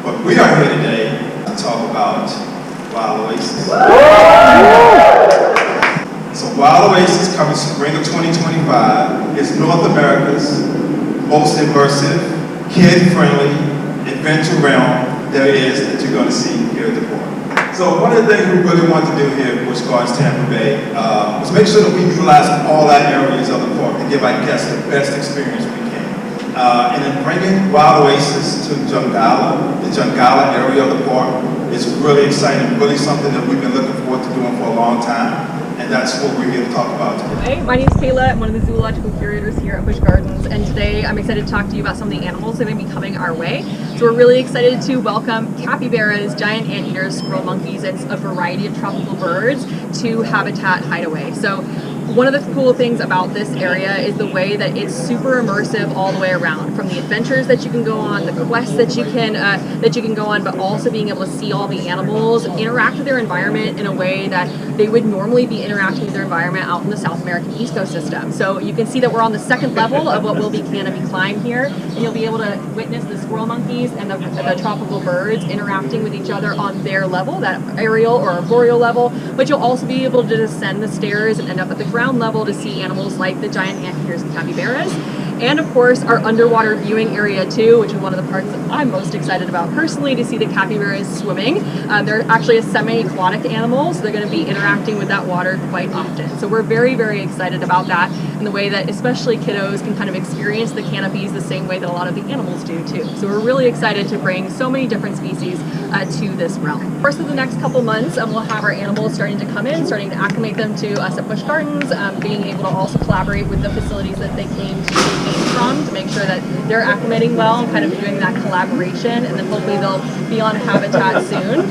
But we are here today to talk about Wild Oasis. So Wild Oasis, coming spring of 2025, is North America's most immersive, kid-friendly adventure realm there is that you're going to see here at the port. So one of the things we really want to do here at Busch Gardens Tampa Bay was make sure that we utilize all our areas of the park to give our guests the best experience we can. And then bringing Wild Oasis to Jungala, the Jungala area of the park, is really exciting, really something that we've been looking forward to doing for a long time. And that's what we're here to talk about today. Hi, my name is Kayla. I'm one of the zoological curators here at Busch Gardens, and today I'm excited to talk to you about some of the animals that are going to be coming our way. So we're really excited to welcome capybaras, giant anteaters, squirrel monkeys, and a variety of tropical birds to Habitat Hideaway. So one of the cool things about this area is the way that it's super immersive all the way around, from the adventures that you can go on, the quests that you can go on, but also being able to see all the animals, interact with their environment in a way that they would normally be interacting with their environment out in the South American ecosystem. So you can see that we're on the second level of what will be canopy climb here, and you'll be able to witness the squirrel monkeys and the tropical birds interacting with each other on their level, that aerial or arboreal level, but you'll also be able to descend the stairs and end up at the ground level to see animals like the giant anteaters and capybaras. And of course our underwater viewing area too, which is one of the parts that I'm most excited about personally, to see the capybaras swimming. They're actually a semi-aquatic animal, so they're going to be interacting with that water quite often. So we're very, very excited about that, and the way that especially kiddos can kind of experience the canopies the same way that a lot of the animals do too. So we're really excited to bring so many different species to this realm. Of course, in the next couple months, we'll have our animals starting to come in, starting to acclimate them to us at Busch Gardens, being able to also collaborate with the facilities that they came from to make sure that they're acclimating well and kind of doing that collaboration, and then hopefully they'll be on Habitat soon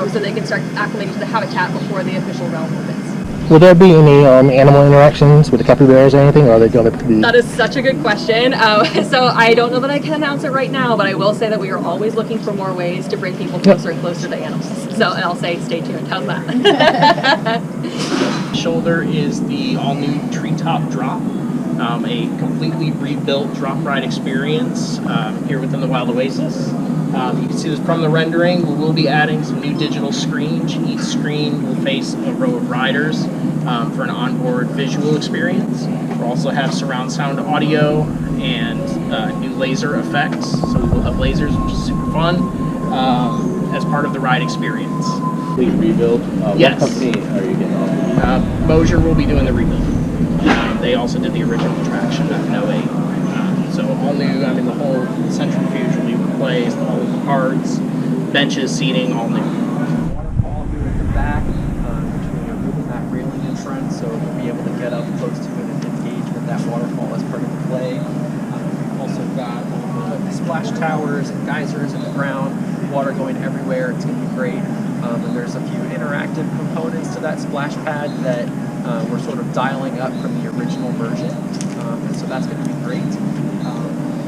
so they can start acclimating to the habitat before the official realm opens. Will there be any animal interactions with the capybaras or anything, or are they going to be... That is such a good question. So I don't know that I can announce it right now, but I will say that we are always looking for more ways to bring people closer and closer to animals. So I'll say stay tuned. How's that? Shoulder is the all-new treetop drop. A completely rebuilt drop ride experience here within the Wild Oasis. You can see this from the rendering. We will be adding some new digital screens. Each screen will face a row of riders for an onboard visual experience. We'll also have surround sound audio and new laser effects. So we will have lasers, which is super fun, as part of the ride experience. Complete rebuild? Yes. What company are you getting on? Mosier will be doing the rebuild. They also did the original attraction at Noe. So all new, I mean the whole centrifuge will be replaced, all of the cards, benches, seating, all new. Waterfall here at the back, we're moving that railing in front so we'll be able to get up close to it and engage with that waterfall as part of the play. We've also got all the splash towers and geysers in the ground, water going everywhere. It's going to be great. And there's a few interactive components to that splash pad that we're sort of dialing up from the original version, and so that's going to be great.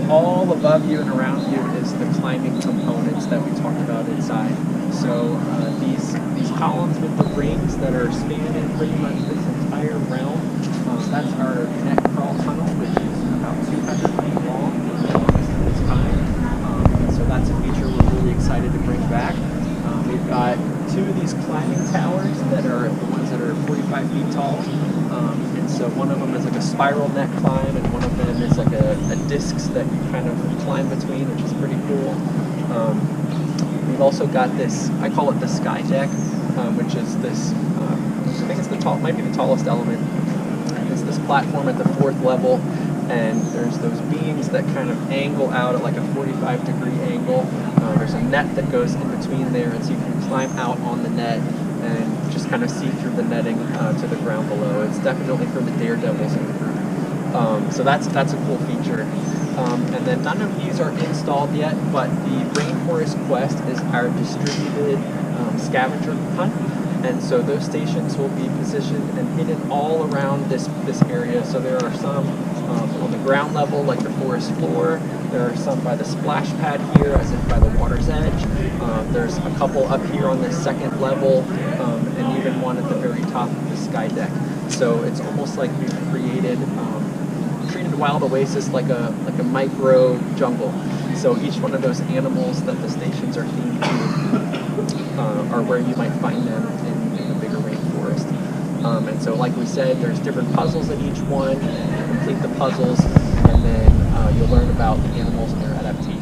All above you and around you is the climbing components that we talked about inside. So these columns with the rings that are spanning pretty much this entire realm, that's our neck crawl tunnel, which is about 200 feet long, the longest of its kind. So that's a feature we're really excited to bring back. We've got two of these climbing towers that are the ones that are 45 feet tall. And so one of them is like a spiral neck climb, and one of them is like a discs that you kind of climb between, which is pretty cool. We've also got this, I call it the sky deck, which is this, I think it's might be the tallest element. It's this platform at the 4th level, and there's those beams that kind of angle out at like a 45-degree angle. There's a net that goes in between there, and so you can climb out on the net and just kind of see through the netting to the ground below. It's definitely for the daredevils in the group. So that's a cool feature. And then none of these are installed yet, but the Rainforest Quest is our distributed scavenger hunt. And so those stations will be positioned and hidden all around this area. So there are some on the ground level, like the forest floor. There are some by the splash pad here, as if by the water's edge. There's a couple up here on the 2nd level, and even one at the very top of the sky deck. So it's almost like we've treated Wild Oasis like a micro jungle. So each one of those animals that the stations are where you might find them in the bigger rainforest. And so, like we said, there's different puzzles at each one. You complete the puzzles, and then you'll learn about the animals and their adaptations.